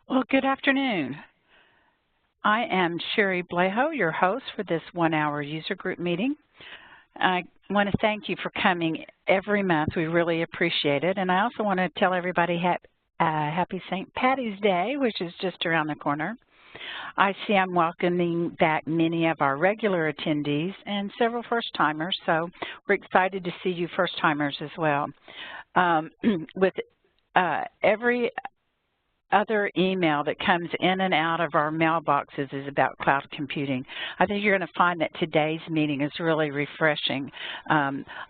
Well, good afternoon. I am Sherry Bleho, your host for this one-hour user group meeting. I want to thank you for coming every month. We really appreciate it. And I also want to tell everybody happy St. Patty's Day, which is just around the corner. I see I'm welcoming back many of our regular attendees and several first-timers, so we're excited to see you first-timers as well. With every other email that comes in and out of our mailboxes is about cloud computing. I think you're going to find that today's meeting is really refreshing.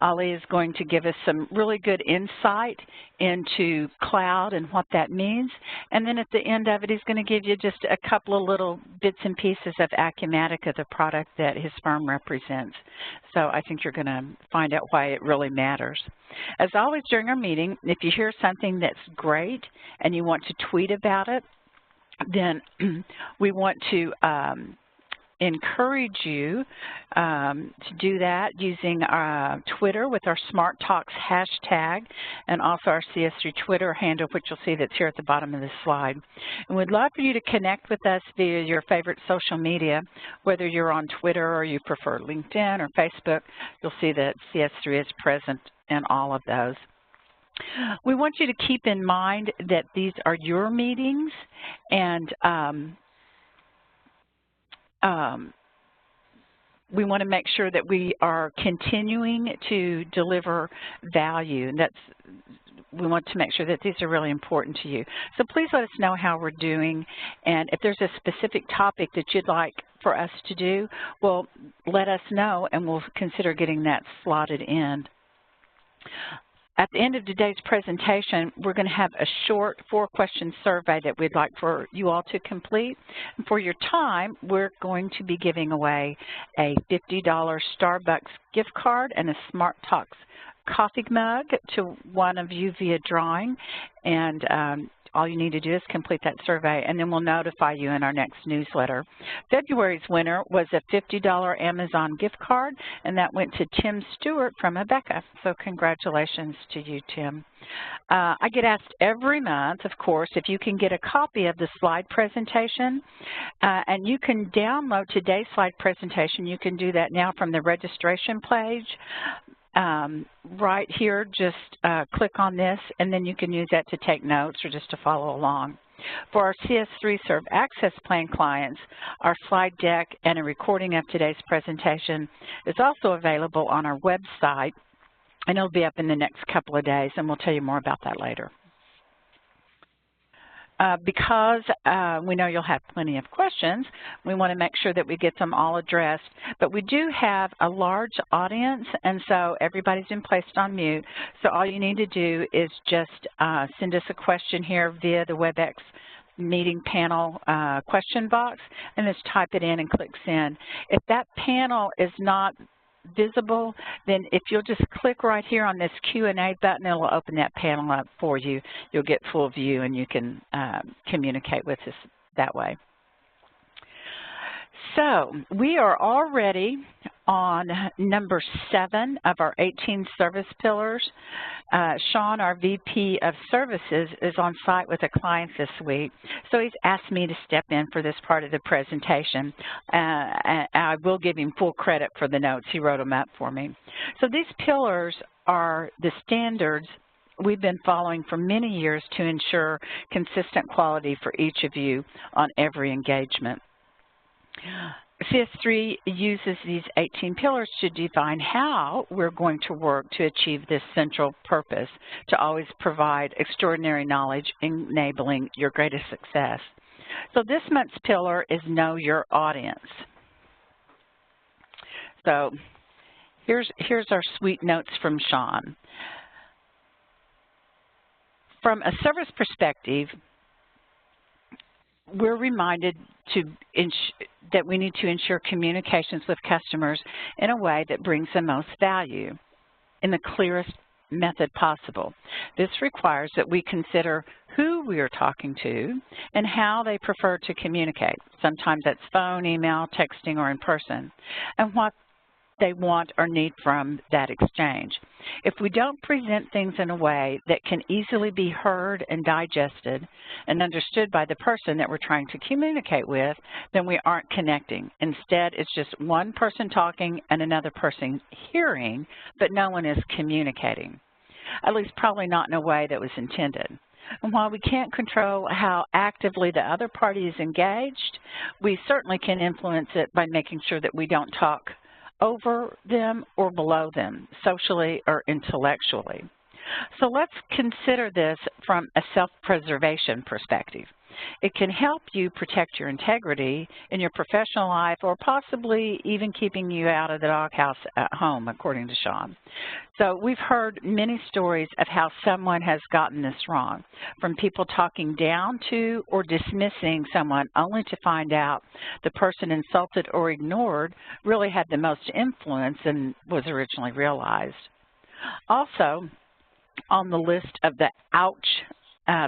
Ali is going to give us some really good insight into cloud and what that means. And then at the end of it, he's going to give you just a couple of little bits and pieces of Acumatica, the product that his firm represents. So I think you're going to find out why it really matters. As always during our meeting, if you hear something that's great and you want to tweet about it, then we want to encourage you to do that using Twitter with our SmartTalks hashtag and also our CS3 Twitter handle, which you'll see that's here at the bottom of this slide. And we'd love for you to connect with us via your favorite social media, whether you're on Twitter or you prefer LinkedIn or Facebook. You'll see that CS3 is present in all of those. We want you to keep in mind that these are your meetings, and we want to make sure that we are continuing to deliver value, and we want to make sure that these are really important to you. So please let us know how we're doing, and if there's a specific topic that you'd like for us to do, well, let us know, and we'll consider getting that slotted in. At the end of today's presentation, we're going to have a short 4-question survey that we'd like for you all to complete. And for your time, we're going to be giving away a $50 Starbucks gift card and a SmartTalks coffee mug to one of you via drawing. And all you need to do is complete that survey, and then we'll notify you in our next newsletter. February's winner was a $50 Amazon gift card, and that went to Tim Stewart from Abeka. So congratulations to you, Tim. I get asked every month, of course, if you can get a copy of the slide presentation, and you can download today's slide presentation. You can do that now from the registration page. Right here, just click on this, and then you can use that to take notes or just to follow along. For our CS3 Serve Access Plan clients, our slide deck and a recording of today's presentation is also available on our website, and it'll be up in the next couple of days, and we'll tell you more about that later. Because we know you'll have plenty of questions, we want to make sure that we get them all addressed. But we do have a large audience, and so everybody's been placed on mute. So all you need to do is just send us a question here via the WebEx meeting panel question box, and just type it in and click send. If that panel is not visible, then if you'll just click right here on this Q&A button, it'll open that panel up for you. You'll get full view, and you can communicate with us that way. So we are already on number 7 of our 18 service pillars. Sean, our VP of Services, is on site with a client this week, so he's asked me to step in for this part of the presentation. I will give him full credit for the notes. He wrote them up for me. So these pillars are the standards we've been following for many years to ensure consistent quality for each of you on every engagement. CS3 uses these 18 pillars to define how we're going to work to achieve this central purpose, to always provide extraordinary knowledge enabling your greatest success. So this month's pillar is Know Your Audience. So here's our sweet notes from Sean. From a service perspective, we're reminded that we need to ensure communications with customers in a way that brings the most value in the clearest method possible. This requires that we consider who we are talking to and how they prefer to communicate. Sometimes that's phone, email, texting, or in person, and what they want or need from that exchange. If we don't present things in a way that can easily be heard and digested and understood by the person that we're trying to communicate with, then we aren't connecting. Instead, it's just one person talking and another person hearing, but no one is communicating, at least probably not in a way that was intended. And while we can't control how actively the other party is engaged, we certainly can influence it by making sure that we don't talk over them or below them, socially or intellectually. So let's consider this from a self-preservation perspective. It can help you protect your integrity in your professional life, or possibly even keeping you out of the doghouse at home, according to Sean. So we've heard many stories of how someone has gotten this wrong, from people talking down to or dismissing someone only to find out the person insulted or ignored really had the most influence than was originally realized. Also, on the list of the ouch,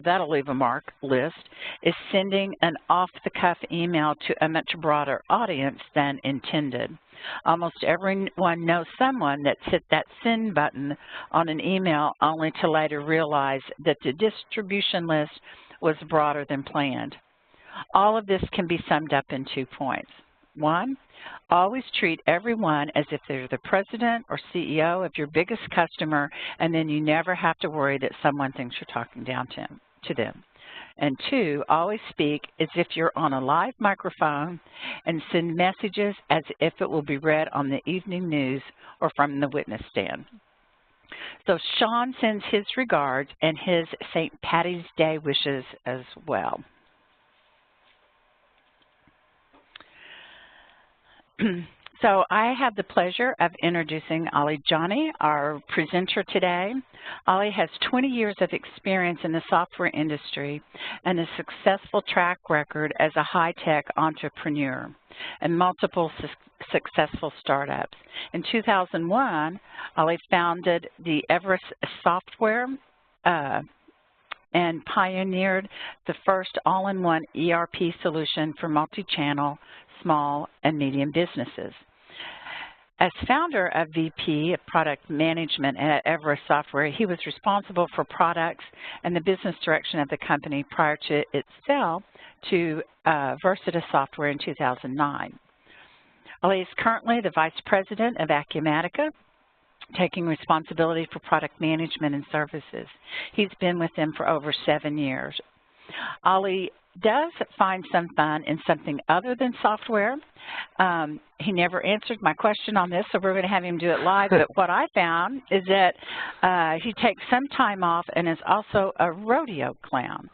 that'll leave a mark list, is sending an off-the-cuff email to a much broader audience than intended. Almost everyone knows someone that's hit that send button on an email only to later realize that the distribution list was broader than planned. All of this can be summed up in 2 points. 1, always treat everyone as if they're the president or CEO of your biggest customer, and then you never have to worry that someone thinks you're talking down to them. And 2, always speak as if you're on a live microphone and send messages as if it will be read on the evening news or from the witness stand. So Sean sends his regards and his St. Patty's Day wishes as well. So I have the pleasure of introducing Ali Johnny, our presenter today. Ali has 20 years of experience in the software industry and a successful track record as a high-tech entrepreneur and multiple successful startups. In 2001, Ali founded the Everest Software and pioneered the first all-in-one ERP solution for multi-channel small and medium businesses. As founder of VP of Product Management at Everest Software, he was responsible for products and the business direction of the company prior to its sale to Versita Software in 2009. Ali is currently the Vice President of Acumatica, taking responsibility for product management and services. He's been with them for over 7 years. Ali does find some fun in something other than software. He never answered my question on this, so we're going to have him do it live. But what I found is that he takes some time off and is also a rodeo clown.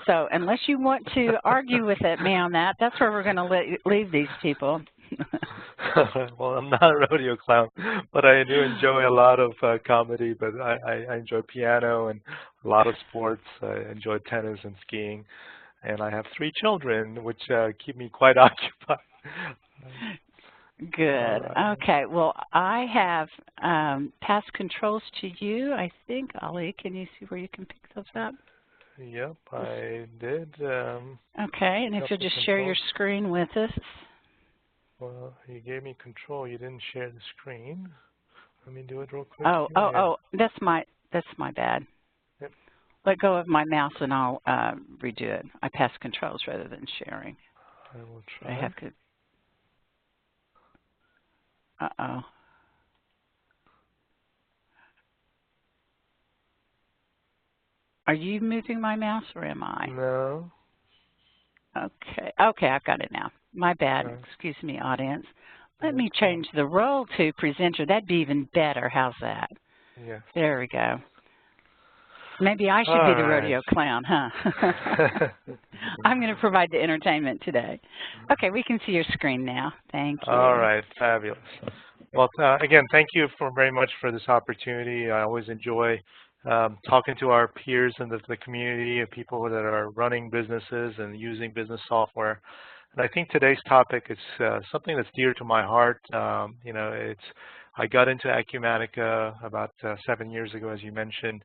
So unless you want to argue with me on that, that's where we're going to leave these people. Well, I'm not a rodeo clown, but I do enjoy a lot of comedy, but I enjoy piano and a lot of sports. I enjoy tennis and skiing, and I have 3 children, which keep me quite occupied. Good. Okay. Well, I have passed controls to you, I think. Ali, can you see where you can pick those up? Yep, I did. Okay, and if you'll just share your screen with us. Well, you gave me control. You didn't share the screen. Let me do it real quick. Oh, that's my bad. Yep. Let go of my mouse and I'll redo it. I pass controls rather than sharing. I will try. I have to. Uh-oh. Are you moving my mouse or am I? No. Okay. Okay, I've got it now. My bad. Excuse me, audience. Let me change the role to presenter. That'd be even better. How's that? Yeah. There we go. Maybe I should be the rodeo clown, huh? I'm going to provide the entertainment today. Okay, we can see your screen now. Thank you. All right, fabulous. Well, again, thank you very much for this opportunity. I always enjoy talking to our peers in the community of people that are running businesses and using business software. And I think today's topic is something that's dear to my heart. I got into Acumatica about 7 years ago, as you mentioned,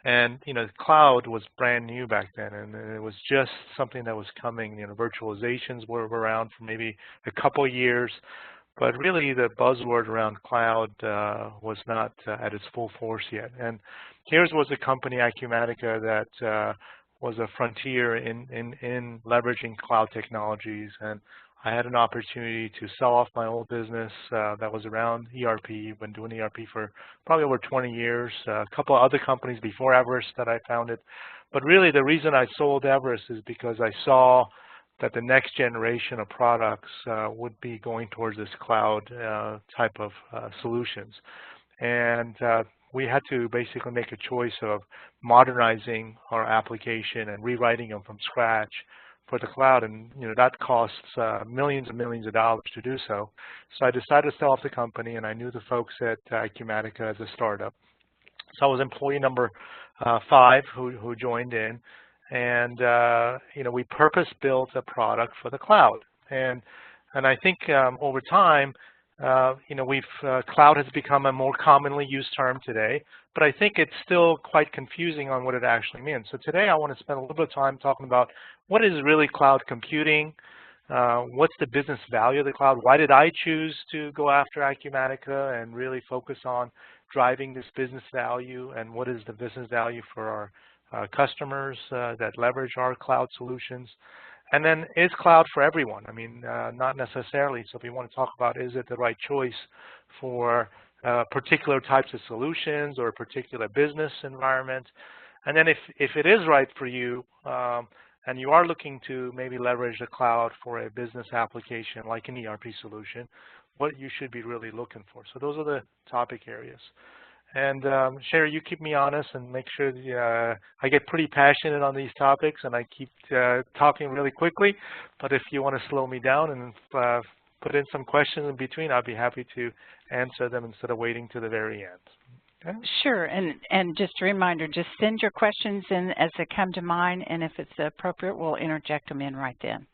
and cloud was brand new back then, and it was just something that was coming. Virtualizations were around for maybe a couple of years, but really the buzzword around cloud was not at its full force yet. And here's was a company, Acumatica, that was a frontier in leveraging cloud technologies. And I had an opportunity to sell off my old business that was around ERP. Been doing ERP for probably over 20 years. A couple of other companies before Everest that I founded. But really the reason I sold Everest is because I saw that the next generation of products would be going towards this cloud type of solutions. And we had to basically make a choice of modernizing our application and rewriting them from scratch for the cloud, and that costs millions and millions of dollars to do so. So I decided to sell off the company, and I knew the folks at Acumatica as a startup. So I was employee number 5 who joined in, and we purpose-built a product for the cloud. And I think over time, cloud has become a more commonly used term today, but I think it's still quite confusing on what it actually means. So today I want to spend a little bit of time talking about what is really cloud computing, what's the business value of the cloud, why did I choose to go after Acumatica and really focus on driving this business value, and what is the business value for our customers that leverage our cloud solutions. And then, is cloud for everyone? I mean, not necessarily. So if we want to talk about, is it the right choice for particular types of solutions or a particular business environment? And then if it is right for you, and you are looking to maybe leverage the cloud for a business application like an ERP solution, what you should be really looking for. So those are the topic areas. And Sherry, you keep me honest and make sure I get pretty passionate on these topics, and I keep talking really quickly. But if you want to slow me down and put in some questions in between, I'd be happy to answer them instead of waiting to the very end. Okay? Sure, and just a reminder, just send your questions in as they come to mind, and if it's appropriate, we'll interject them in right then.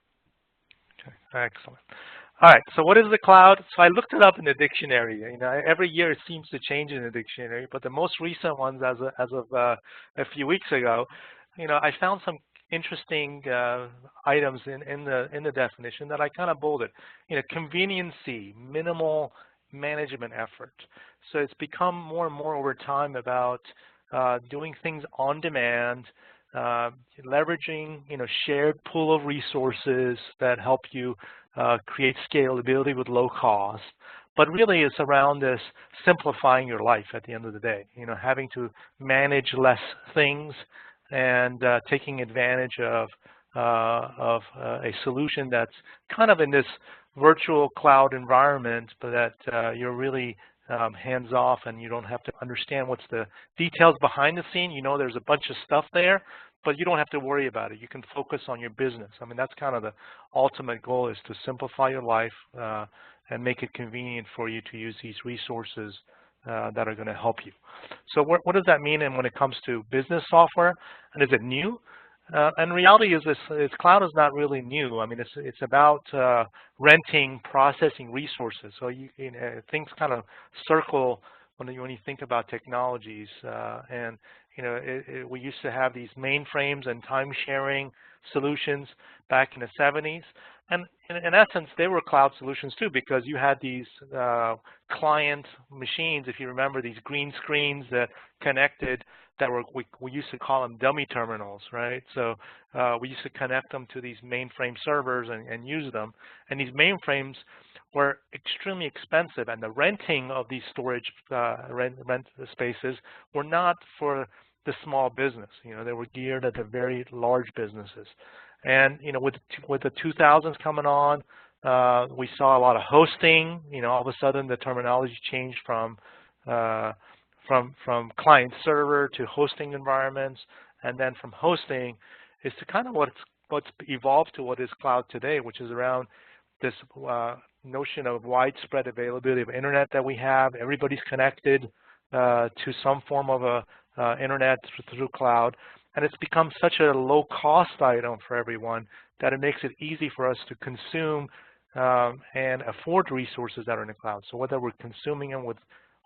Okay, excellent. All right, so what is the cloud? So I looked it up in the dictionary. Every year it seems to change in the dictionary, but the most recent ones, as of a few weeks ago, I found some interesting items in the definition that I kind of bolded. Conveniency, minimal management effort. So it's become more and more over time about doing things on demand, leveraging shared pool of resources that help you create scalability with low cost. But really it's around this simplifying your life at the end of the day, having to manage less things and taking advantage of a solution that's kind of in this virtual cloud environment, but that you're really hands-off and you don't have to understand what's the details behind the scene. There's a bunch of stuff there, but you don't have to worry about it. You can focus on your business. I mean, that's kind of the ultimate goal, is to simplify your life and make it convenient for you to use these resources that are going to help you. So what does that mean when it comes to business software? And is it new? And reality is cloud is not really new. I mean, it's about renting, processing resources. So things kind of circle when you think about technologies. We used to have these mainframes and time-sharing solutions back in the 70s. And in essence, they were cloud solutions too, because you had these client machines, if you remember, these green screens that connected, that were, we used to call them dummy terminals, right? So we used to connect them to these mainframe servers and use them. And these mainframes were extremely expensive, and the renting of these storage rent spaces were not for the small business. They were geared at the very large businesses. And with the 2000s coming on, we saw a lot of hosting. All of a sudden the terminology changed from client server to hosting environments, and then from hosting is to kind of what's evolved to what is cloud today, which is around this notion of widespread availability of internet that we have. Everybody's connected to some form of a internet through cloud, and it's become such a low-cost item for everyone that it makes it easy for us to consume and afford resources that are in the cloud. So whether we're consuming them with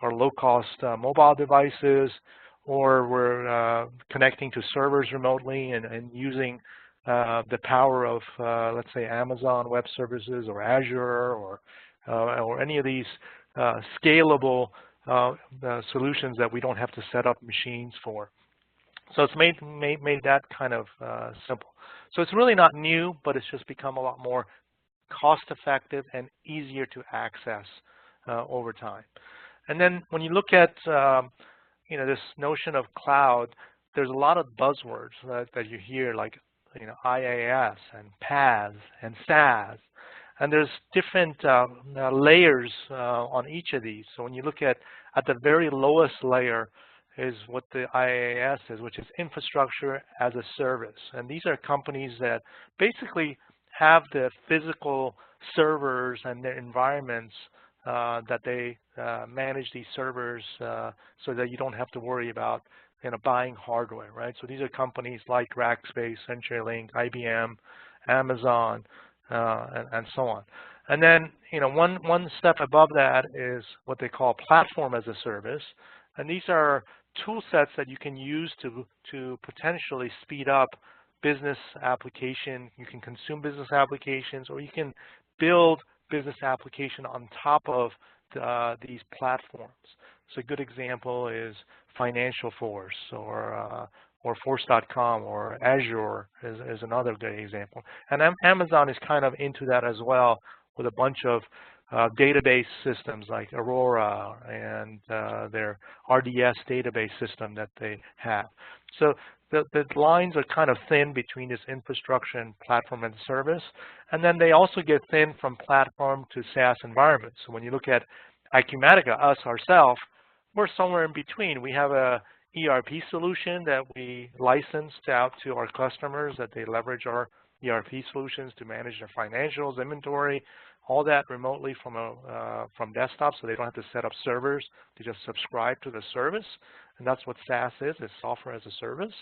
our low-cost mobile devices, or we're connecting to servers remotely and using the power of, let's say, Amazon Web Services or Azure or any of these scalable solutions that we don't have to set up machines for. So it's made that kind of simple. So it's really not new, but it's just become a lot more cost-effective and easier to access over time. And then when you look at this notion of cloud, there's a lot of buzzwords that you hear, like IaaS and PaaS and SaaS, and there's different layers on each of these. So when you look at the very lowest layer is what the IaaS is, which is infrastructure as a service, and these are companies that basically have the physical servers and their environments that they manage these servers so that you don't have to worry about buying hardware, right? So these are companies like Rackspace, CenturyLink, IBM, Amazon, and so on. And then one step above that is what they call platform as a service, and these are tool sets that you can use to potentially speed up business application. You can consume business applications, or you can build business application on top of these platforms. So a good example is Financial Force or Force.com, or Azure is another good example. And Amazon is kind of into that as well, with a bunch of database systems like Aurora and their RDS database system that they have. So the lines are kind of thin between this infrastructure and platform and service. And then they also get thin from platform to SaaS environments. So when you look at Acumatica, us ourselves, we're somewhere in between. We have a ERP solution that we licensed out to our customers, that they leverage our ERP solutions to manage their financials, inventory, all that remotely from desktop, so they don't have to set up servers. They just subscribe to the service, and that's what SaaS is software as a service.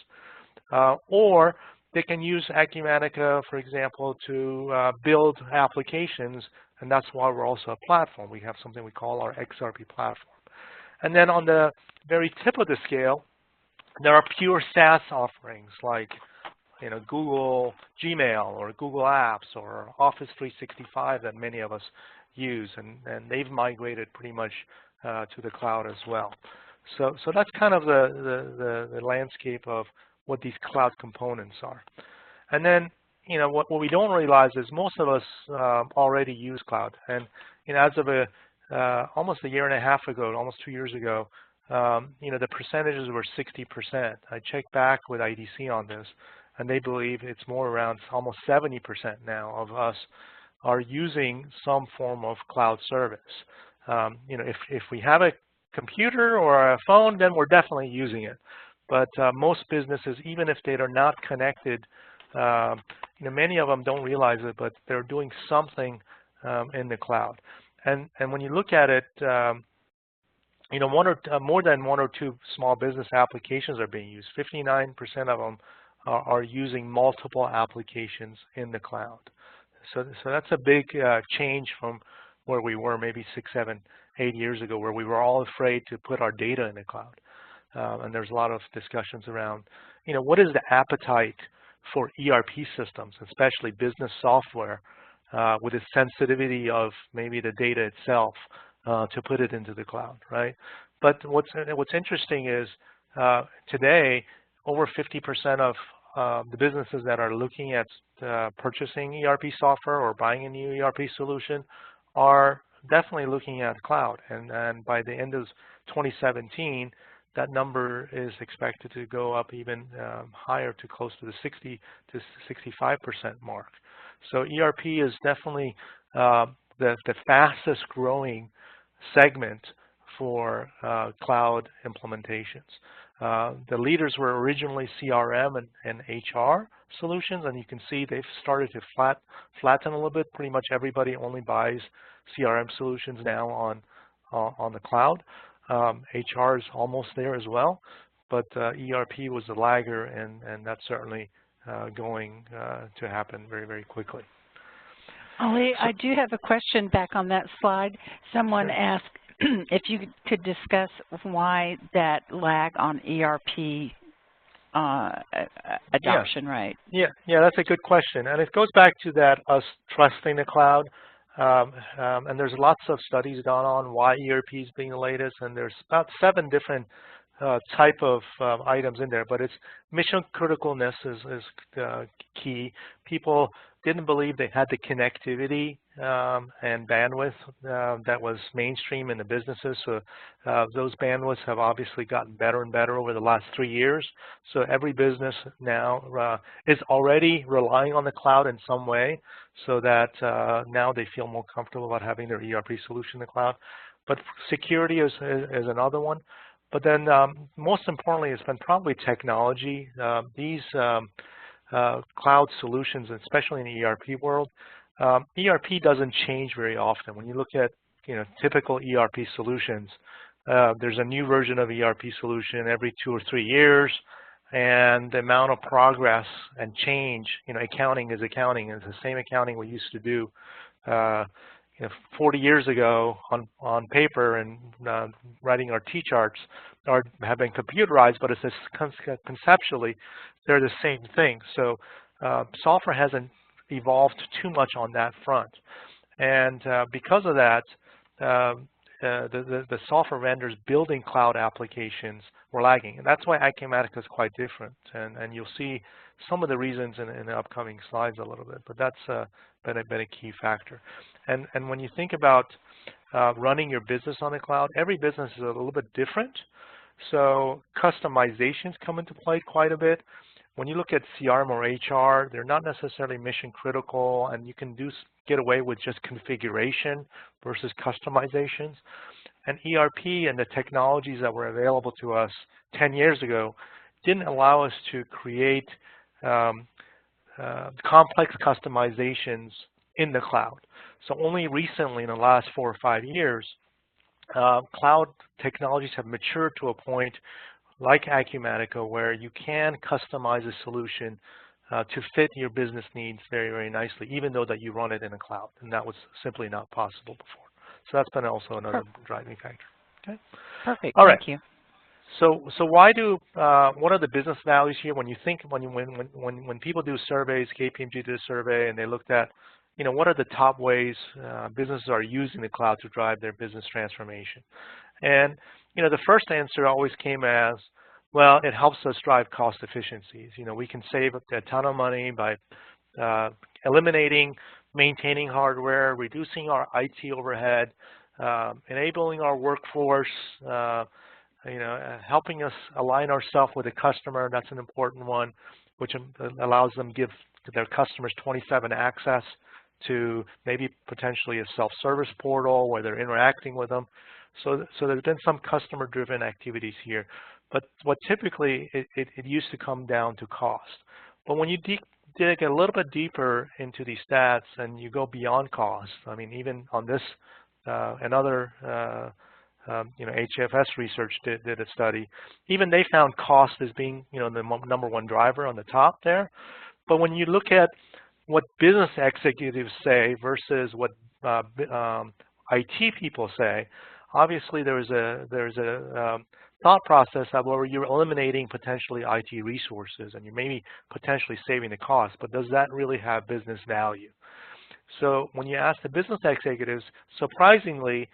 Or they can use Acumatica, for example, to build applications, and that's why we're also a platform. We have something we call our XRP platform. And then on the very tip of the scale, there are pure SaaS offerings like Google Gmail or Google Apps or Office 365 that many of us use, and they've migrated pretty much to the cloud as well. So that's kind of the landscape of what these cloud components are. And then what we don't realize is most of us already use cloud. And as of almost a year and a half ago, almost 2 years ago, the percentages were 60%. I checked back with IDC on this, and they believe it's more around almost 70% now of us are using some form of cloud service. If we have a computer or a phone, then we're definitely using it. But most businesses, even if they are not connected, many of them don't realize it, but they're doing something in the cloud. And when you look at it, more than one or two small business applications are being used. 59% of them are using multiple applications in the cloud. So that's a big change from where we were maybe 6, 7, 8 years ago, where we were all afraid to put our data in the cloud. And there's a lot of discussions around, what is the appetite for ERP systems, especially business software, with the sensitivity of maybe the data itself to put it into the cloud, right? But what's interesting is today, over 50% of the businesses that are looking at purchasing ERP software or buying a new ERP solution are definitely looking at cloud. And by the end of 2017, that number is expected to go up even higher, to close to the 60 to 65% mark. So ERP is definitely the fastest growing segment for cloud implementations. The leaders were originally CRM and HR solutions, and you can see they've started to flatten a little bit. Pretty much everybody only buys CRM solutions now on the cloud. HR is almost there as well, but ERP was the lagger, and that's certainly going to happen very, very quickly. Ali, So, I do have a question back on that slide. Someone sure. asked if you could discuss why that lag on ERP adoption rate. Yeah, that's a good question, and it goes back to that us trusting the cloud. And there's lots of studies gone on why ERP is being the latest, and there's about 7 different type of items in there, but it's mission criticalness is key. People didn't believe they had the connectivity and bandwidth that was mainstream in the businesses, so those bandwidths have obviously gotten better and better over the last 3 years. So every business now is already relying on the cloud in some way, so that now they feel more comfortable about having their ERP solution in the cloud. But security is another one. But then most importantly, it's been probably technology. These cloud solutions, especially in the ERP world, ERP doesn't change very often. When you look at typical ERP solutions, there's a new version of ERP solution every 2 or 3 years, and the amount of progress and change, accounting is accounting. It's the same accounting we used to do 40 years ago on paper, and writing our T-charts have been computerized, but it's just conceptually they're the same thing. So software hasn't evolved too much on that front, and because of that, the software vendors building cloud applications were lagging, and that's why Acumatica is quite different. And you'll see some of the reasons in the upcoming slides a little bit, but that's been a key factor. And when you think about running your business on the cloud, every business is a little bit different. So customizations come into play quite a bit. When you look at CRM or HR, they're not necessarily mission critical, and you can get away with just configuration versus customizations. And ERP and the technologies that were available to us 10 years ago didn't allow us to create complex customizations in the cloud. So only recently, in the last 4 or 5 years, cloud technologies have matured to a point like Acumatica where you can customize a solution to fit your business needs very, very nicely, even though that you run it in a cloud, and that was simply not possible before. So that's been also another driving factor. Okay. Perfect. All right. Thank you. So what are the business values here? When you think when people do surveys, KPMG did a survey, and they looked at what are the top ways businesses are using the cloud to drive their business transformation? And the first answer always came as, well, it helps us drive cost efficiencies. We can save a ton of money by eliminating maintaining hardware, reducing our IT overhead, enabling our workforce, helping us align ourselves with the customer. That's an important one, which allows them to give their customers 24/7 access to maybe potentially a self-service portal where they're interacting with them. So there's been some customer-driven activities here. But what typically, it used to come down to cost. But when you dig a little bit deeper into these stats and you go beyond cost, I mean, even on this, another HFS research did a study. Even they found cost as being the #1 driver on the top there. But when you look at what business executives say versus what IT people say, obviously there's a thought process of where you're eliminating potentially IT resources and you may be potentially saving the cost, but does that really have business value? So when you ask the business executives, surprisingly,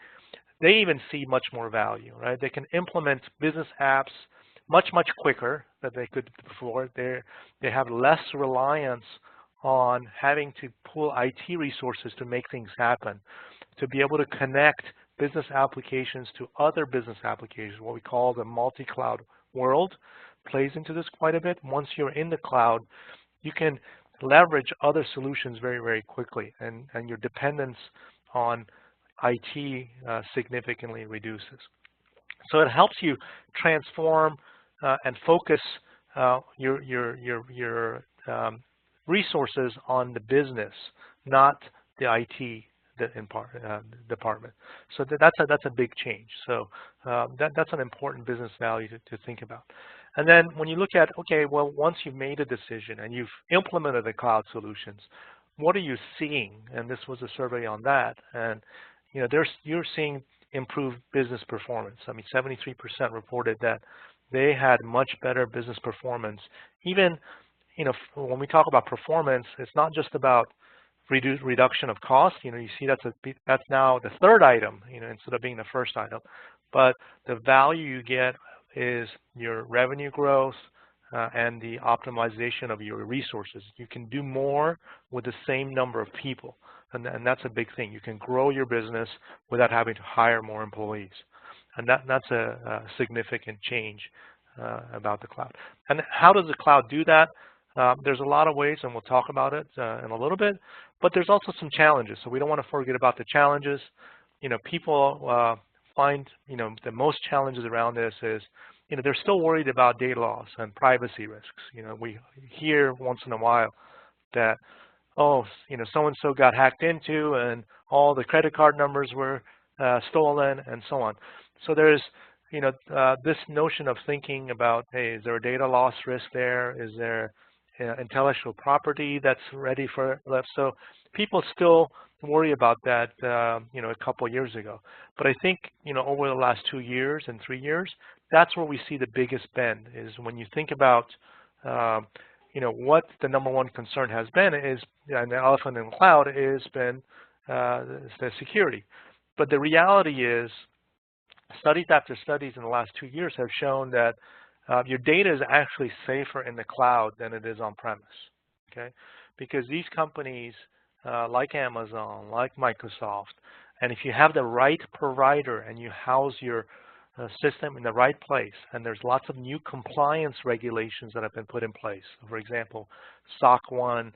they even see much more value, right? They can implement business apps much quicker than they could before. They have less reliance on having to pull IT resources to make things happen, to be able to connect business applications to other business applications, what we call the multi-cloud world, plays into this quite a bit. Once you're in the cloud, you can leverage other solutions very, very quickly, and your dependence on IT significantly reduces. So it helps you transform and focus your resources on the business, not the IT department. So that's a big change. So that's an important business value to think about. And then when you look at, okay, well, once you've made a decision and you've implemented the cloud solutions, what are you seeing? And this was a survey on that. And you're seeing improved business performance. I mean, 73% reported that they had much better business performance. Even, when we talk about performance, it's not just about reduction of cost. You see that's now the third item, instead of being the first item. But the value you get is your revenue growth and the optimization of your resources. You can do more with the same number of people, and that's a big thing. You can grow your business without having to hire more employees, and that's a significant change about the cloud. And how does the cloud do that? There's a lot of ways, and we'll talk about it in a little bit, but there's also some challenges, so we don't want to forget about the challenges. People find, the most challenges around this is, they're still worried about data loss and privacy risks. We hear once in a while that, oh, so-and-so got hacked into and all the credit card numbers were stolen and so on. So there's, this notion of thinking about, hey, is there a data loss risk there? Is there intellectual property that's ready for left? So people still worry about that, a couple of years ago. But I think, over the last 2 years and 3 years, that's where we see the biggest bend, is when you think about, what the number one concern has been is, and the elephant in the cloud has been the security. But the reality is, studies after studies in the last 2 years have shown that your data is actually safer in the cloud than it is on premise, okay? Because these companies like Amazon, like Microsoft, and if you have the right provider and you house your system in the right place, and there's lots of new compliance regulations that have been put in place. For example, SOC 1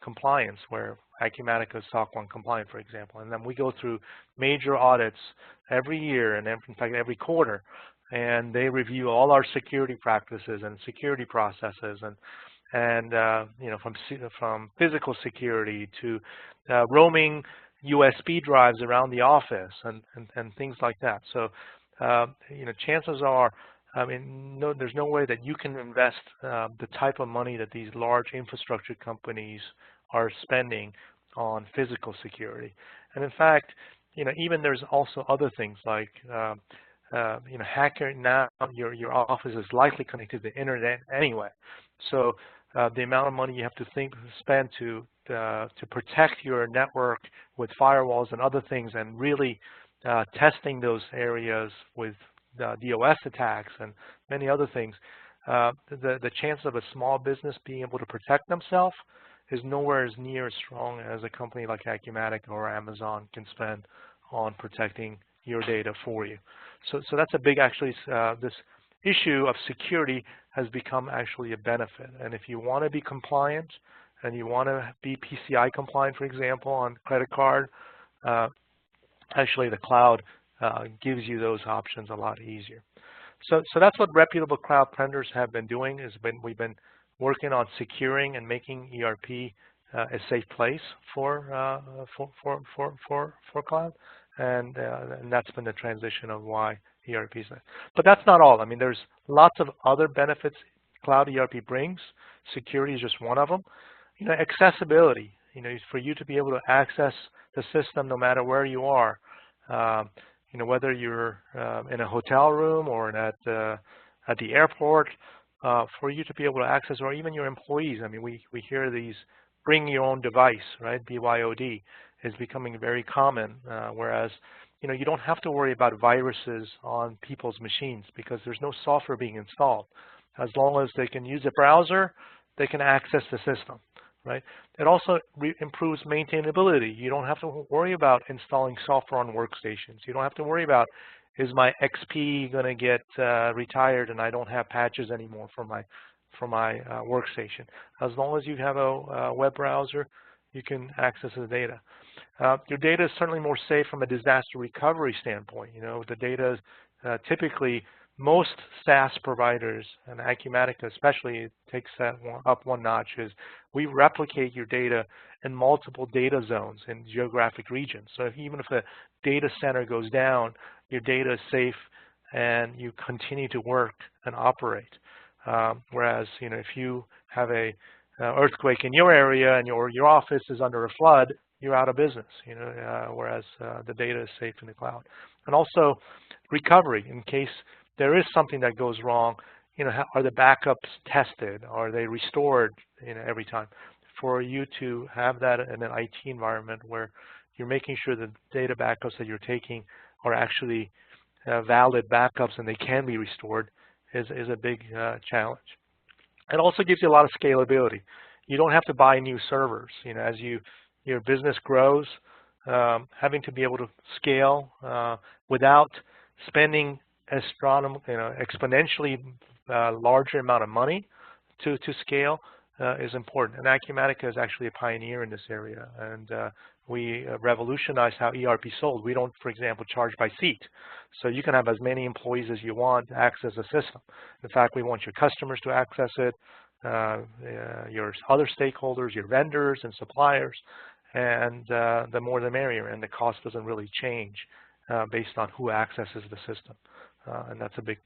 compliance, where Acumatica is SOC 1 compliant, for example. And then we go through major audits every year, and in fact every quarter, and they review all our security practices and security processes, and from physical security to roaming USB drives around the office and things like that. So chances are, there's no way that you can invest the type of money that these large infrastructure companies are spending on physical security. And in fact, even there's also other things like, hacker now, your office is likely connected to the internet anyway. So the amount of money you have to spend to protect your network with firewalls and other things, and really testing those areas with DOS attacks and many other things, the chance of a small business being able to protect themselves is nowhere as near as strong as a company like Acumatica or Amazon can spend on protecting your data for you. So that's a big, actually, this issue of security has become actually a benefit. And if you want to be compliant and you want to be PCI compliant, for example, on credit card, actually the cloud gives you those options a lot easier. So that's what reputable cloud vendors have been doing. We've been working on securing and making ERP a safe place for cloud, and that's been the transition of why ERP is there. But that's not all. There's lots of other benefits cloud ERP brings. Security is just one of them. Accessibility. For you to be able to access the system no matter where you are. Whether you're in a hotel room or at the airport, for you to be able to access, or even your employees. We hear these bring your own device, right? BYOD is becoming very common, whereas you don't have to worry about viruses on people's machines because there's no software being installed. As long as they can use a browser, they can access the system, right? It also improves maintainability. You don't have to worry about installing software on workstations. You don't have to worry about, is my XP going to get retired and I don't have patches anymore for my workstation. As long as you have a web browser, you can access the data. Your data is certainly more safe from a disaster recovery standpoint. The data is typically, most SaaS providers, and Acumatica especially takes that up one notch, is we replicate your data in multiple data zones in geographic regions. So even if a data center goes down, your data is safe and you continue to work and operate. Whereas, if you have a earthquake in your area and your office is under a flood, you're out of business. Whereas the data is safe in the cloud. And also recovery in case there is something that goes wrong. Are the backups tested? Are they restored every time? For you to have that in an IT environment where you're making sure the data backups that you're taking are actually valid backups and they can be restored is a big challenge. It also gives you a lot of scalability. You don't have to buy new servers. As your business grows, having to be able to scale without spending exponentially larger amount of money to scale is important. And Acumatica is actually a pioneer in this area. And we revolutionized how ERP sold. We don't, for example, charge by seat. So you can have as many employees as you want to access the system. In fact, we want your customers to access it, your other stakeholders, your vendors and suppliers, and the more the merrier, and the cost doesn't really change based on who accesses the system. And that's a big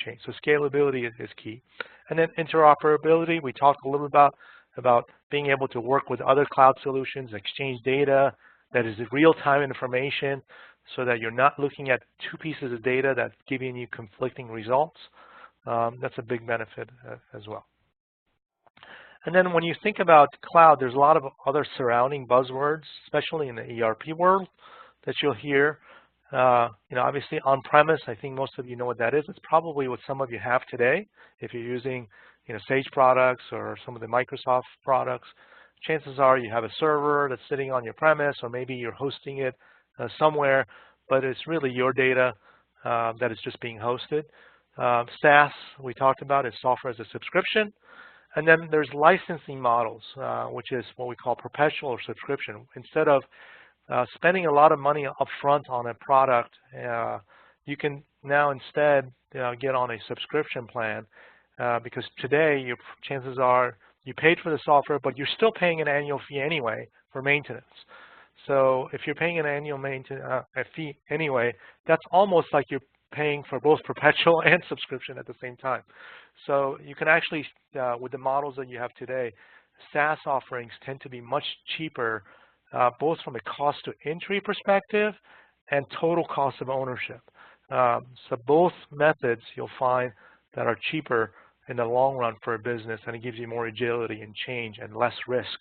change. So scalability is key. And then interoperability, we talked a little about being able to work with other cloud solutions, exchange data that is real-time information so that you're not looking at two pieces of data that's giving you conflicting results. That's a big benefit as well. And then when you think about cloud, there's a lot of other surrounding buzzwords, especially in the ERP world, that you'll hear. Obviously on-premise, I think most of you know what that is. It's probably what some of you have today. If you're using, Sage products or some of the Microsoft products, chances are you have a server that's sitting on your premise, or maybe you're hosting it somewhere, but it's really your data that is just being hosted. SaaS, we talked about, is software as a subscription. And then there's licensing models, which is what we call perpetual or subscription. Instead of spending a lot of money upfront on a product, you can now instead get on a subscription plan because today your chances are you paid for the software, but you're still paying an annual fee anyway for maintenance. So if you're paying an annual maintenance fee anyway, that's almost like you're paying for both perpetual and subscription at the same time. So you can actually, with the models that you have today, SaaS offerings tend to be much cheaper, both from a cost to entry perspective and total cost of ownership. So both methods you'll find that are cheaper in the long run for a business, and it gives you more agility and change and less risk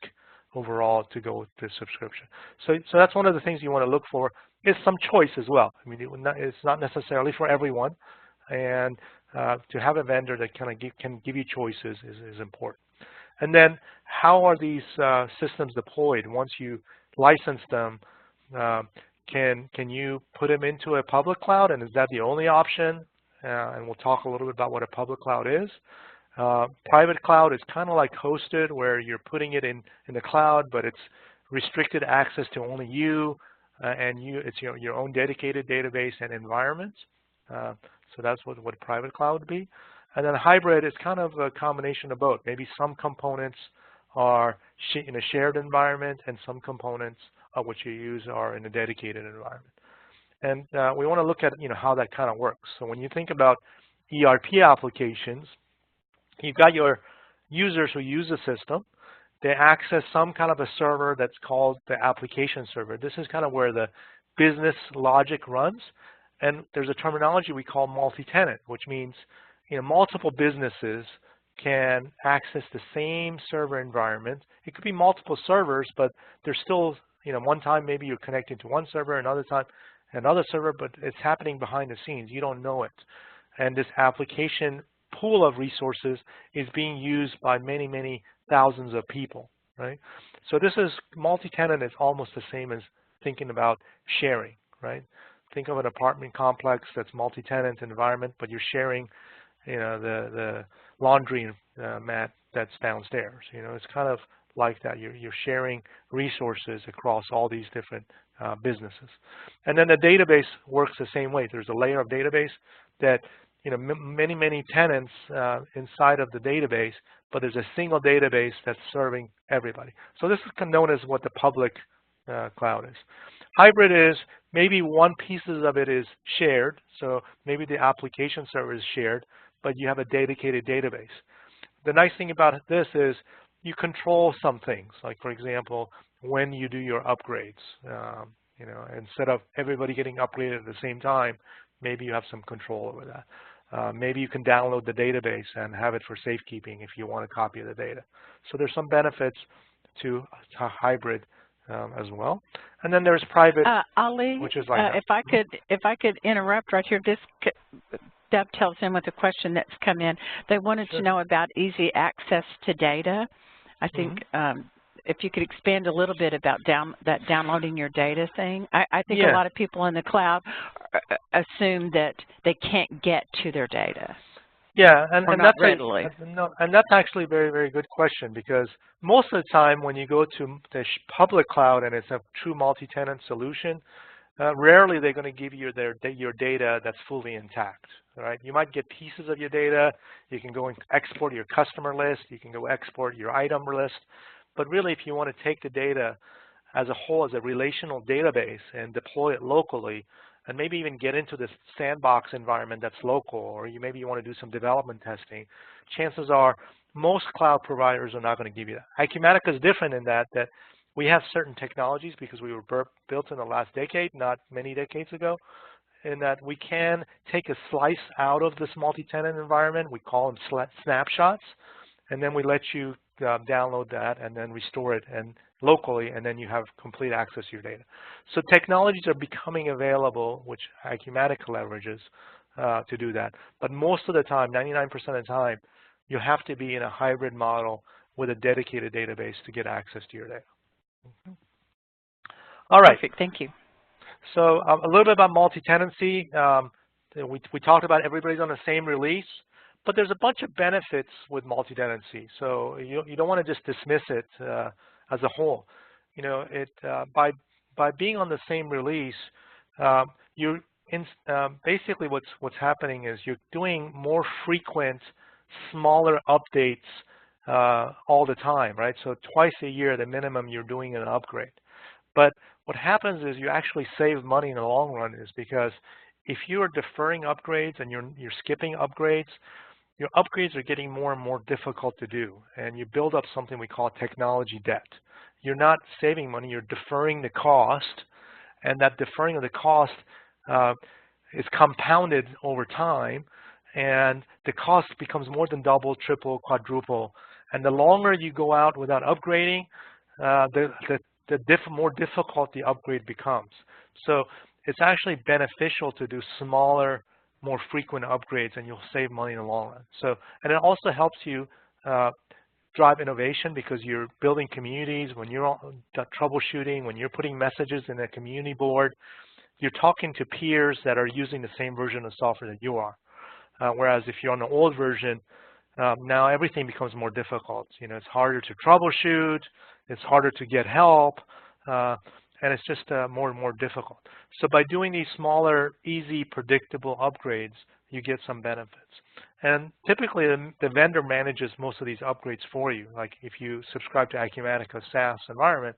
overall to go with the subscription. So that's one of the things you want to look for is some choice as well. I mean, it's not necessarily for everyone, and to have a vendor that can give you choices is important. And then how are these systems deployed? Once you license them, can you put them into a public cloud, and is that the only option? And we'll talk a little bit about what a public cloud is. Private cloud is kind of like hosted, where you're putting it in the cloud, but it's restricted access to only you, and it's your own dedicated database and environment. So that's what private cloud would be. And then hybrid is kind of a combination of both. Maybe some components are in a shared environment, and some components of what you use are in a dedicated environment. And we want to look at how that kind of works. So when you think about ERP applications, you've got your users who use the system. They access some kind of a server that's called the application server. This is kind of where the business logic runs. And there's a terminology we call multi-tenant, which means multiple businesses can access the same server environment. It could be multiple servers, but there's still, one time maybe you're connected to one server, another time another server, but it's happening behind the scenes. You don't know it. And this application pool of resources is being used by many, many thousands of people, right? So this is multi-tenant is almost the same as thinking about sharing, right? Think of an apartment complex that's multi-tenant environment, but you're sharing, the laundry mat that's downstairs. It's kind of like that. You're sharing resources across all these different businesses. And then the database works the same way. There's a layer of database that many, many tenants inside of the database, but there's a single database that's serving everybody. So this is known as what the public cloud is. Hybrid is maybe one pieces of it is shared, so maybe the application server is shared, but you have a dedicated database. The nice thing about this is you control some things, like for example, when you do your upgrades. You know, instead of everybody getting upgraded at the same time, maybe you have some control over that. Maybe you can download the database and have it for safekeeping if you want a copy of the data. So there's some benefits to hybrid as well. And then there's private, Ali, which is like that. if I could interrupt right here, this dovetails in with a question that's come in. They wanted to know about easy access to data. I think if you could expand a little bit about downloading your data thing. I think a lot of people in the cloud assume that they can't get to their data. Yeah, and that's actually a very, very good question, because most of the time when you go to the public cloud and it's a true multi-tenant solution, rarely they're going to give you your data that's fully intact. Right? You might get pieces of your data. You can go and export your customer list. You can go export your item list. But really, if you want to take the data as a whole, as a relational database, and deploy it locally, and maybe even get into this sandbox environment that's local, or maybe you want to do some development testing, chances are most cloud providers are not going to give you that. Acumatica is different in that we have certain technologies, because we were built in the last decade, not many decades ago, in that we can take a slice out of this multi-tenant environment. We call them snapshots, and then we let you download that and then restore it locally, and then you have complete access to your data. So technologies are becoming available, which Acumatica leverages to do that. But most of the time, 99% of the time, you have to be in a hybrid model with a dedicated database to get access to your data. All right. Perfect. Thank you. So a little bit about multi-tenancy. We talked about everybody's on the same release, but there's a bunch of benefits with multi-tenancy. So you don't want to just dismiss it as a whole. You know, by being on the same release, basically what's happening is you're doing more frequent, smaller updates all the time, right? So twice a year, the minimum, you're doing an upgrade. But what happens is you actually save money in the long run, is because if you are deferring upgrades and you're skipping upgrades, your upgrades are getting more and more difficult to do, and you build up something we call technology debt. You're not saving money, you're deferring the cost, and that deferring of the cost is compounded over time, and the cost becomes more than double, triple, quadruple. And the longer you go out without upgrading, the more difficult the upgrade becomes. So it's actually beneficial to do smaller, more frequent upgrades, and you'll save money in the long run. So, and it also helps you drive innovation, because you're building communities. When you're troubleshooting, when you're putting messages in a community board, you're talking to peers that are using the same version of software that you are. Whereas if you're on the old version, now everything becomes more difficult. You know, it's harder to troubleshoot, it's harder to get help, and it's just more and more difficult. So by doing these smaller, easy, predictable upgrades, you get some benefits. And typically, the vendor manages most of these upgrades for you. Like if you subscribe to Acumatica SaaS environment,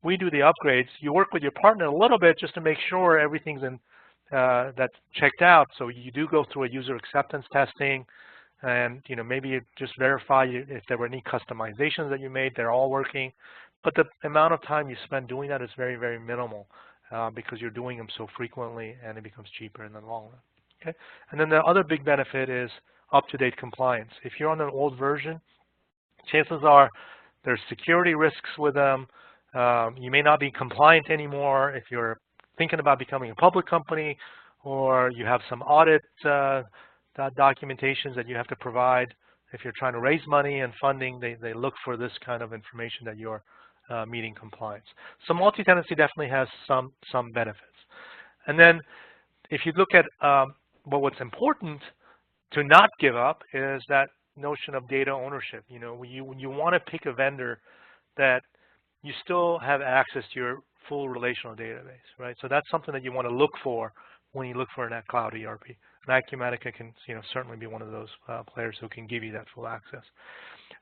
we do the upgrades. You work with your partner a little bit just to make sure everything's that's checked out. So you do go through a user acceptance testing, and maybe you just verify if there were any customizations that you made, they're all working. But the amount of time you spend doing that is very, very minimal, because you're doing them so frequently, and it becomes cheaper in the long run. Okay? And then the other big benefit is up-to-date compliance. If you're on an old version, chances are there's security risks with them. You may not be compliant anymore if you're thinking about becoming a public company, or you have some audit documentations that you have to provide. If you're trying to raise money and funding, they look for this kind of information that you're meeting compliance. So multi-tenancy definitely has some benefits. And then if you look at what's important to not give up is that notion of data ownership. You want to pick a vendor that you still have access to your full relational database, right? So that's something that you want to look for when you look for a cloud ERP. And Acumatica can certainly be one of those players who can give you that full access.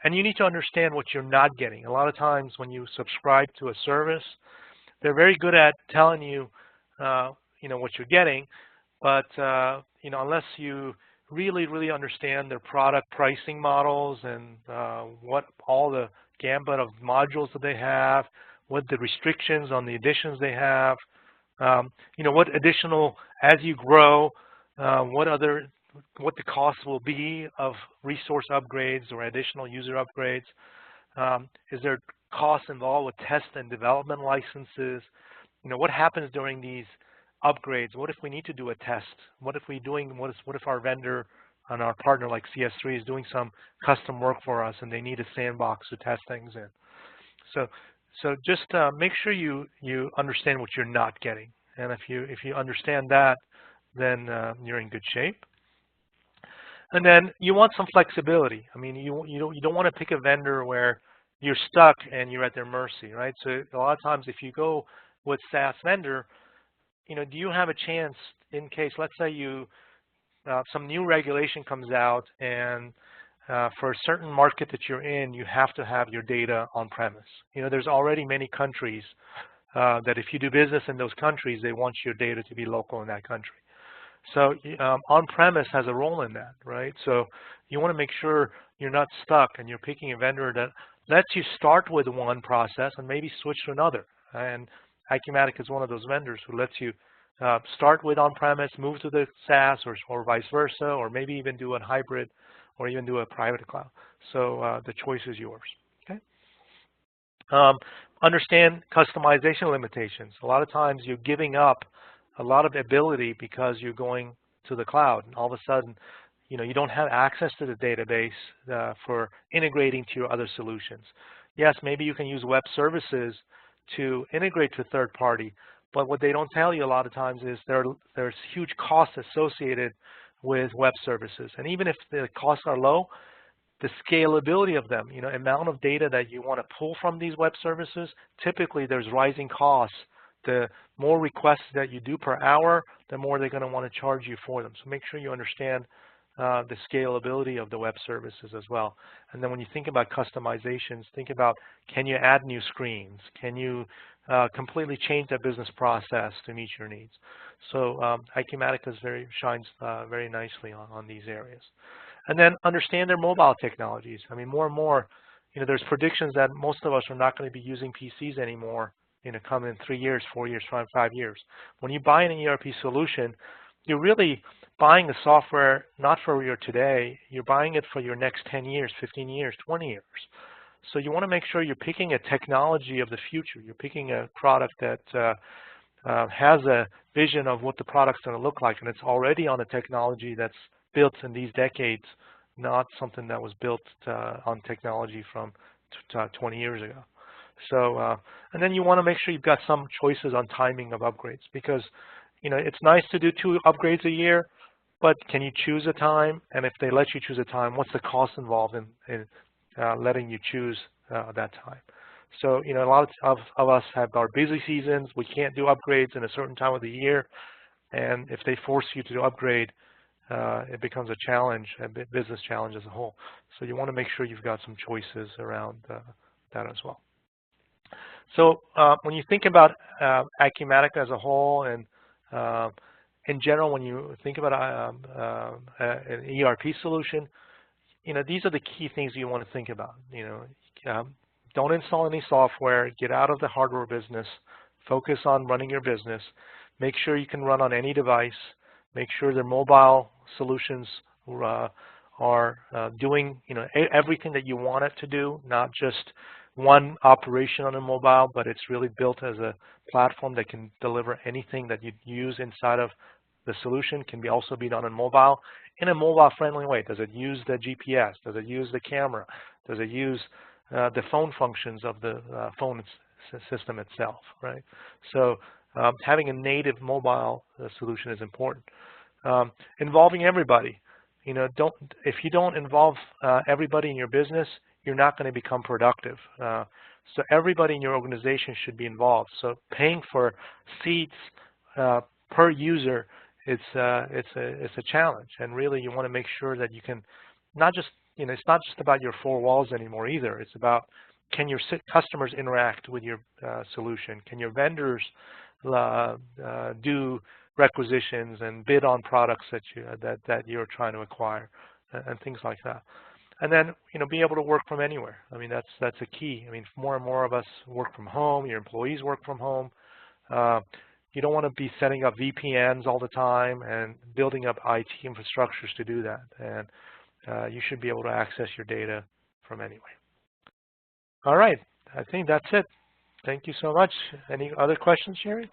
And you need to understand what you're not getting. A lot of times when you subscribe to a service, they're very good at telling you, what you're getting, but unless you really understand their product pricing models and what all the gambit of modules that they have, what the restrictions on the additions they have, what additional, as you grow, what the cost will be of resource upgrades or additional user upgrades. Is there costs involved with test and development licenses? What happens during these upgrades? What if we need to do a test? What if our vendor and our partner like CS3 is doing some custom work for us and they need a sandbox to test things in? So just make sure you understand what you're not getting, and if you understand that, then you're in good shape. And then you want some flexibility. I mean, you don't want to pick a vendor where you're stuck and you're at their mercy, right? So a lot of times if you go with SaaS vendor, do you have a chance in case, let's say some new regulation comes out and for a certain market that you're in, you have to have your data on premise. There's already many countries that if you do business in those countries, they want your data to be local in that country. So on-premise has a role in that, right? So you want to make sure you're not stuck and you're picking a vendor that lets you start with one process and maybe switch to another. And Acumatica is one of those vendors who lets you start with on-premise, move to the SaaS or vice versa, or maybe even do a hybrid or even do a private cloud. So the choice is yours. Okay. Understand customization limitations. A lot of times you're giving up a lot of ability because you're going to the cloud, and all of a sudden, you don't have access to the database for integrating to your other solutions. Yes, maybe you can use web services to integrate to third party, but what they don't tell you a lot of times is there's huge costs associated with web services, and even if the costs are low, the scalability of them, amount of data that you want to pull from these web services, typically there's rising costs. The more requests that you do per hour, the more they're going to want to charge you for them. So make sure you understand the scalability of the web services as well. And then when you think about customizations, think about, can you add new screens? Can you completely change that business process to meet your needs? So Acumatica shines very nicely on these areas. And then understand their mobile technologies. I mean, more and more, there's predictions that most of us are not going to be using PCs anymore, come in 3 years, 4 years, 5 years. When you buy an ERP solution, you're really buying the software not for your today, you're buying it for your next 10 years, 15 years, 20 years. So you want to make sure you're picking a technology of the future. You're picking a product that has a vision of what the product's going to look like, and it's already on a technology that's built in these decades, not something that was built on technology from 20 years ago. So, and then you want to make sure you've got some choices on timing of upgrades, because it's nice to do 2 upgrades a year, but can you choose a time? And if they let you choose a time, what's the cost involved in letting you choose that time? So, a lot of us have our busy seasons. We can't do upgrades in a certain time of the year, and if they force you to upgrade, it becomes a challenge, a business challenge as a whole. So you want to make sure you've got some choices around that as well. So when you think about Acumatica as a whole, and in general, when you think about an ERP solution, these are the key things you want to think about. Don't install any software. Get out of the hardware business. Focus on running your business. Make sure you can run on any device. Make sure their mobile solutions are doing everything that you want it to do, not just one operation on a mobile, but it's really built as a platform that can deliver anything that you use inside of the solution. Can be also be done on mobile in a mobile-friendly way. Does it use the GPS? Does it use the camera? Does it use the phone functions of the phone system itself, right? So having a native mobile solution is important. Involving everybody. If you don't involve everybody in your business, you're not going to become productive. So everybody in your organization should be involved. So paying for seats per user, it's a challenge, and really you want to make sure that you can not just it's not just about your 4 walls anymore either. It's about can your customers interact with your solution? Can your vendors do requisitions and bid on products that you're trying to acquire, and things like that? And then, be able to work from anywhere. I mean, that's a key. I mean, more and more of us work from home. Your employees work from home. You don't want to be setting up VPNs all the time and building up IT infrastructures to do that. And you should be able to access your data from anywhere. All right. I think that's it. Thank you so much. Any other questions, Sherry?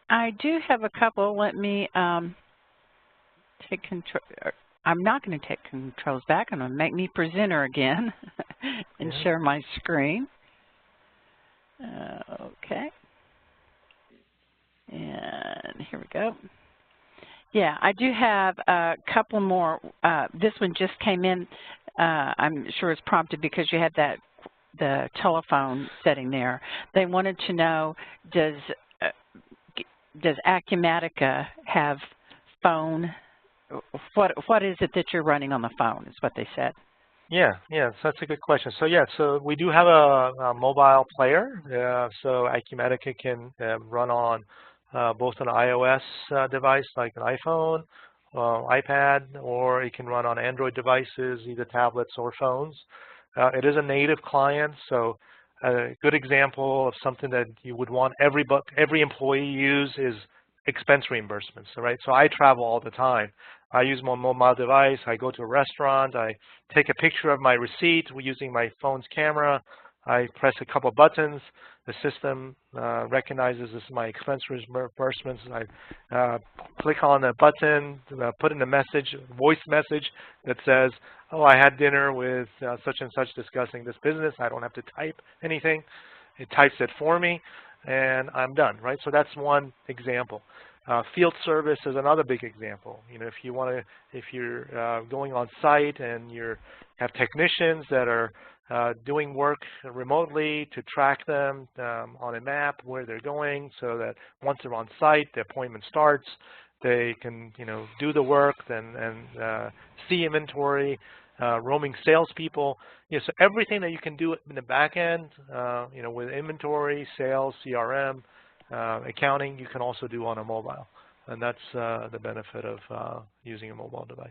I do have a couple. Let me take control. I'm not going to take controls back. I'm going to make me presenter again and share my screen. Okay. And here we go. Yeah, I do have a couple more. This one just came in. I'm sure it's prompted because you had the telephone setting there. They wanted to know, does Acumatica have phone? What is it that you're running on the phone? Is what they said. Yeah, so that's a good question. So so we do have a mobile player. So Acumatica can run on both an iOS device like an iPhone, iPad, or it can run on Android devices, either tablets or phones. It is a native client, so a good example of something that you would want every employee use is expense reimbursements, right? So I travel all the time. I use my mobile device. I go to a restaurant. I take a picture of my receipt using my phone's camera. I press a couple buttons. The system recognizes this is my expense reimbursements. I click on a button, put in a message, voice message that says, oh, I had dinner with such and such discussing this business. I don't have to type anything. It types it for me, and I'm done, right? So that's one example. Field service is another big example. If you're going on site and you have technicians that are doing work remotely to track them on a map where they're going, so that once they're on site, the appointment starts, they can do the work and see inventory, roaming salespeople. So everything that you can do in the back end, with inventory, sales, CRM, accounting, you can also do on a mobile, and that's the benefit of using a mobile device.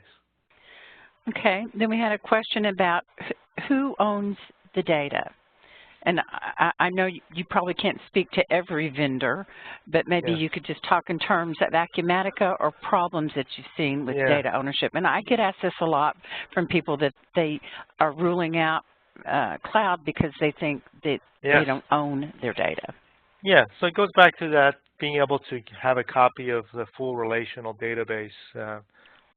Okay, then we had a question about who owns the data. And I know you probably can't speak to every vendor, but maybe you could just talk in terms of Acumatica or problems that you've seen with data ownership. And I get asked this a lot from people that they are ruling out cloud because they think that they don't own their data. Yeah, so it goes back to that, being able to have a copy of the full relational database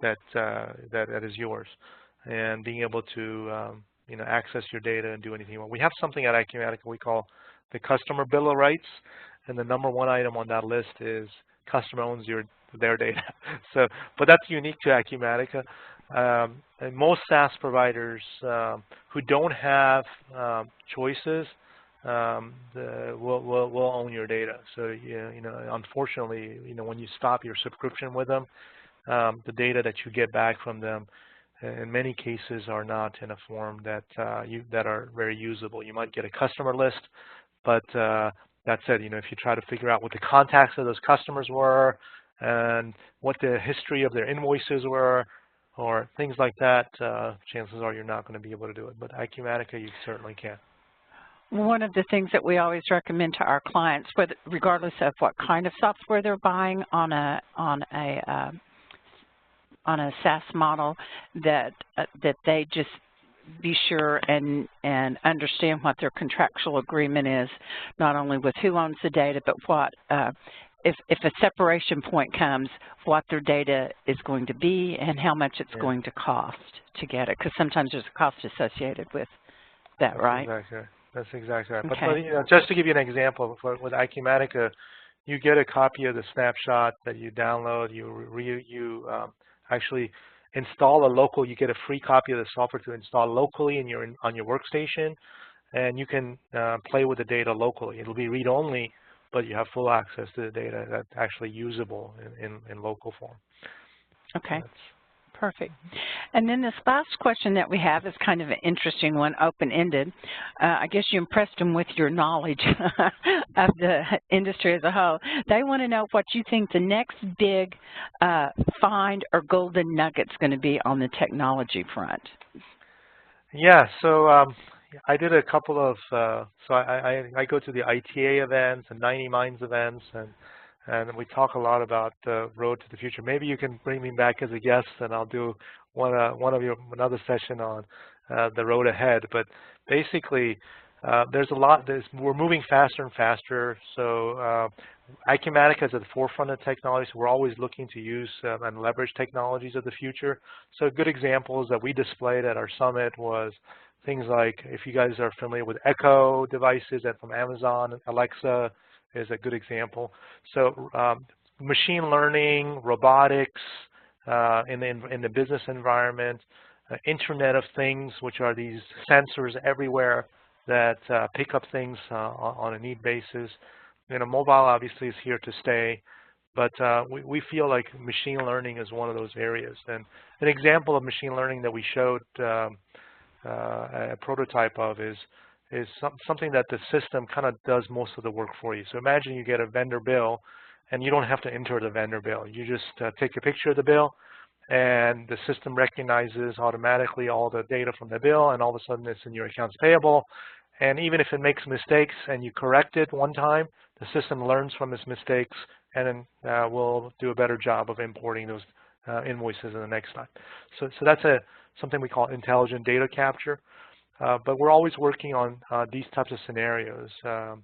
that is yours, and being able to access your data and do anything you want. We have something at Acumatica we call the Customer Bill of Rights, and the number one item on that list is customer owns their data. So, but that's unique to Acumatica. And most SaaS providers who don't have choices will own your data. So unfortunately, when you stop your subscription with them, the data that you get back from them, in many cases, are not in a form that that are very usable. You might get a customer list, but that said, if you try to figure out what the contacts of those customers were and what the history of their invoices were, or things like that, chances are you're not going to be able to do it. But Acumatica, you certainly can. One of the things that we always recommend to our clients, regardless of what kind of software they're buying on a SaaS model, that they just be sure and understand what their contractual agreement is, not only with who owns the data, but what if a separation point comes, what their data is going to be and how much it's going to cost to get it, because sometimes there's a cost associated with that, right? Exactly right. That's exactly right. Okay. But just to give you an example, with Acumatica, you get a copy of the snapshot that you download. You actually install you get a free copy of the software to install locally on your workstation, and you can play with the data locally. It'll be read-only, but you have full access to the data that's actually usable in local form. Okay. Perfect. And then this last question that we have is kind of an interesting one, open-ended. I guess you impressed them with your knowledge of the industry as a whole. They want to know what you think the next big find or golden nugget's going to be on the technology front. Yeah, so I did a couple of, so I go to the ITA events and 90 Minds events, and we talk a lot about the road to the future. Maybe you can bring me back as a guest, and I'll do another session on the road ahead. But basically, there's a lot. We're moving faster and faster. So Acumatica is at the forefront of technology. So we're always looking to use and leverage technologies of the future. So good examples that we displayed at our summit was things like, if you guys are familiar with Echo devices and from Amazon, Alexa is a good example. So machine learning, robotics in the business environment, Internet of Things, which are these sensors everywhere that pick up things on a need basis. Mobile obviously is here to stay, but we feel like machine learning is one of those areas. And an example of machine learning that we showed a prototype of is something that the system kind of does most of the work for you. So imagine you get a vendor bill, and you don't have to enter the vendor bill. You just take a picture of the bill, and the system recognizes automatically all the data from the bill, and all of a sudden it's in your accounts payable. And even if it makes mistakes and you correct it one time, the system learns from its mistakes and then will do a better job of importing those invoices in the next time. So that's something we call intelligent data capture. But we're always working on these types of scenarios, and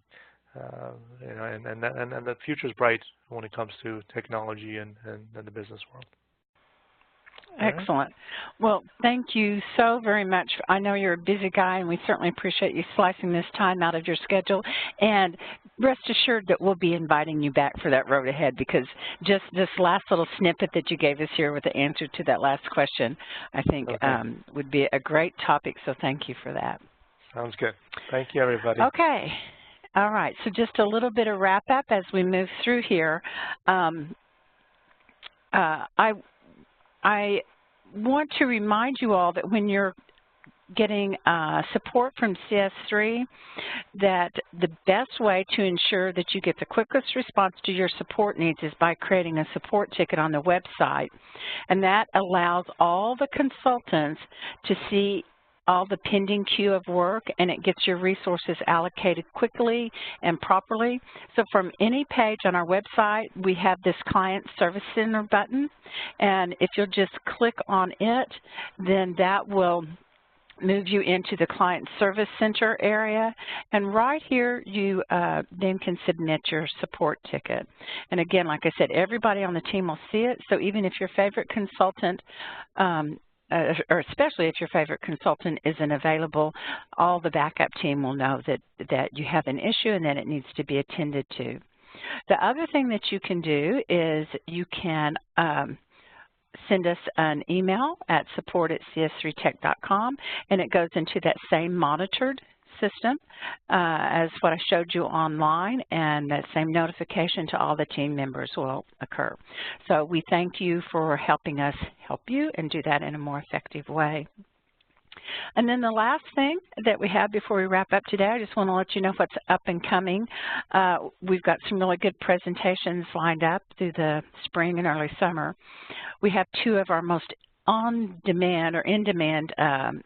the future is bright when it comes to technology and the business world. Excellent. Well, thank you so very much. I know you're a busy guy, and we certainly appreciate you slicing this time out of your schedule. And rest assured that we'll be inviting you back for that road ahead, because just this last little snippet that you gave us here with the answer to that last question, I think would be a great topic. So thank you for that. Sounds good. Thank you, everybody. Okay. All right. So just a little bit of wrap up as we move through here. I want to remind you all that when you're getting support from CS3, that the best way to ensure that you get the quickest response to your support needs is by creating a support ticket on the website. And that allows all the consultants to see all the pending queue of work, and it gets your resources allocated quickly and properly. So from any page on our website, we have this Client Service Center button, and if you'll just click on it, then that will move you into the Client Service Center area, and right here you then can submit your support ticket. And again, like I said, everybody on the team will see it, so even if your favorite consultant or especially if your favorite consultant isn't available, all the backup team will know that you have an issue and that it needs to be attended to. The other thing that you can do is you can send us an email at support@cs3tech.com, and it goes into that same monitored system as what I showed you online, and that same notification to all the team members will occur. So we thank you for helping us help you and do that in a more effective way. And then the last thing that we have before we wrap up today, I just want to let you know what's up and coming. We've got some really good presentations lined up through the spring and early summer. We have two of our most on-demand or in-demand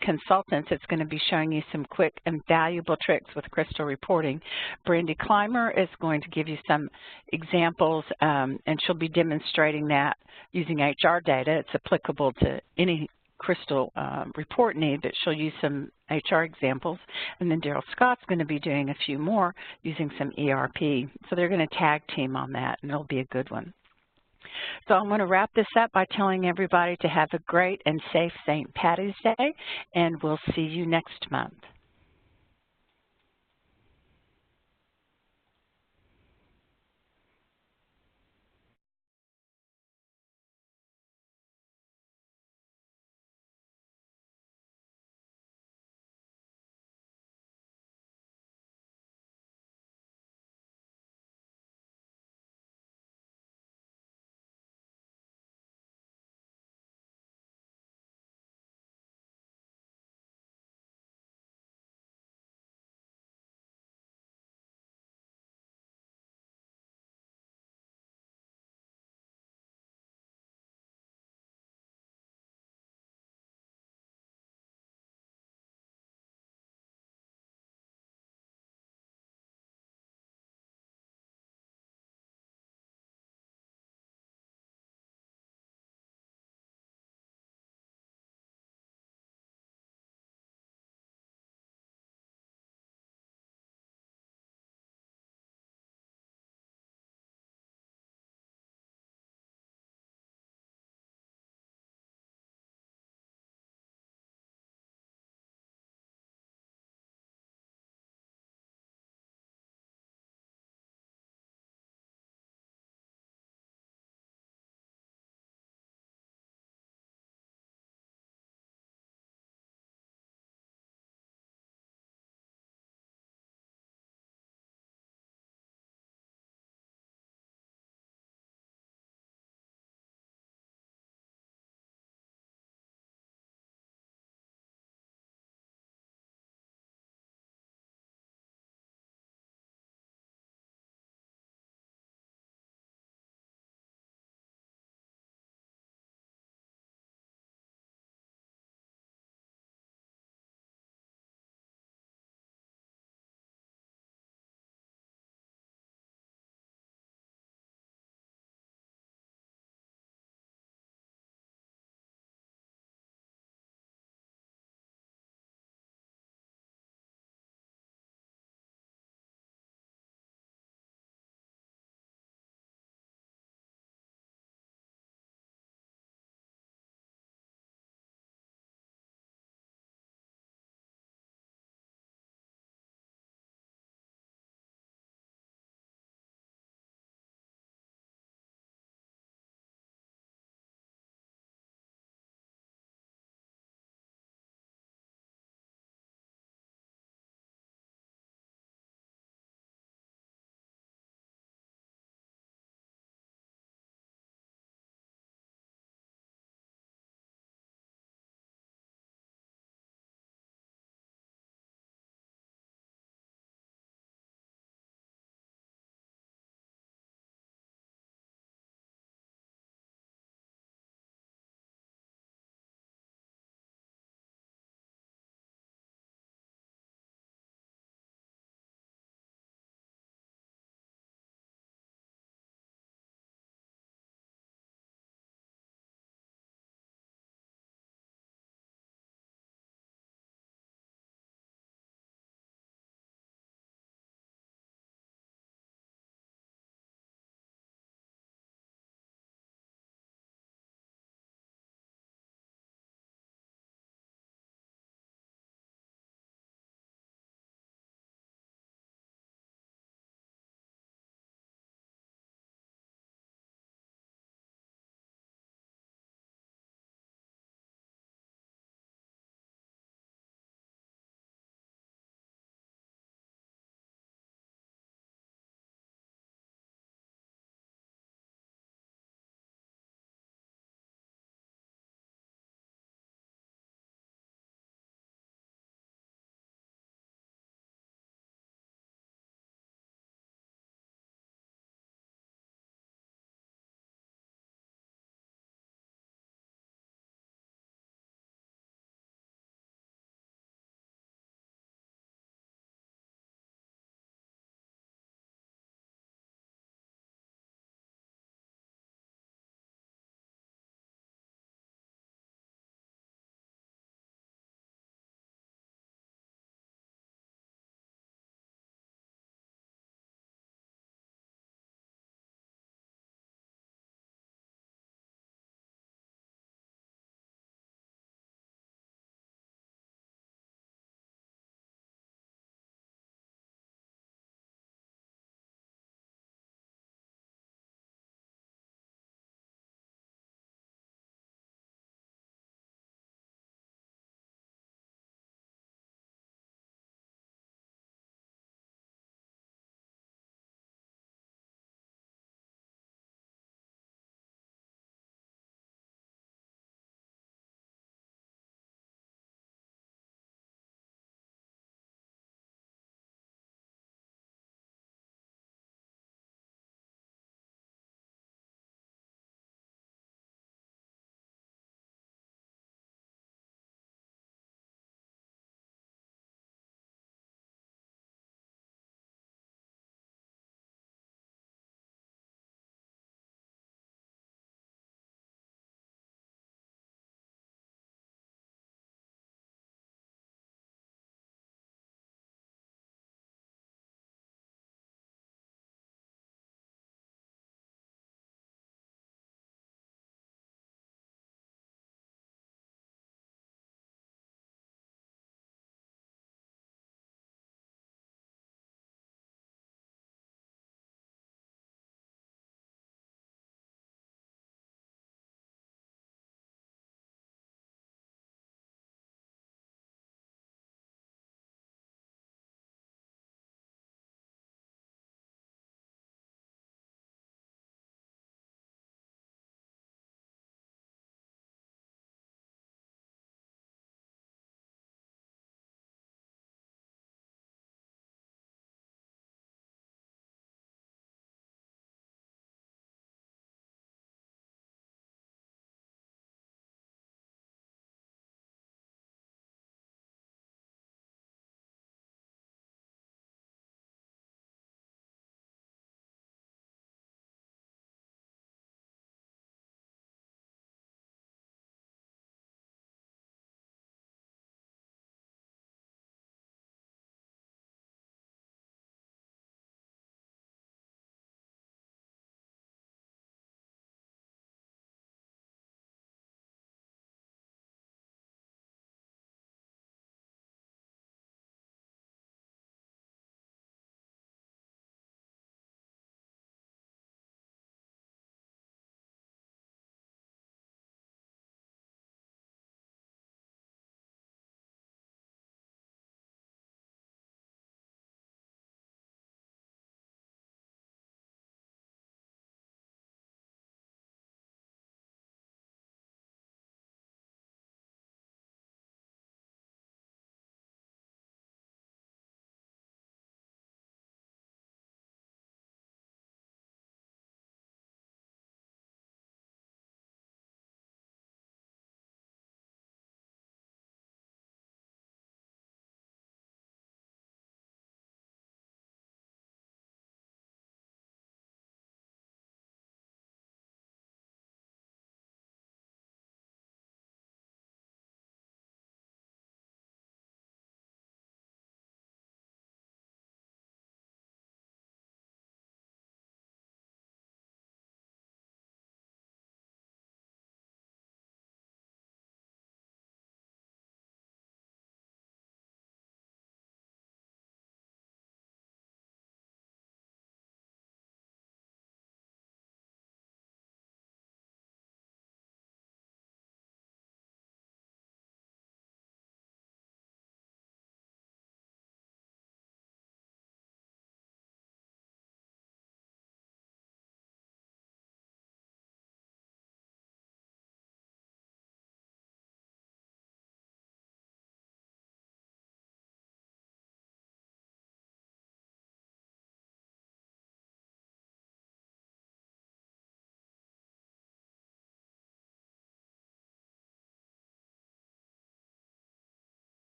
consultants that's going to be showing you some quick and valuable tricks with crystal reporting. Brandy Clymer is going to give you some examples, and she'll be demonstrating that using HR data. It's applicable to any crystal report need, but she'll use some HR examples. And then Daryl Scott's going to be doing a few more using some ERP. So they're going to tag team on that, and it'll be a good one. So I'm going to wrap this up by telling everybody to have a great and safe St. Patty's Day, and we'll see you next month.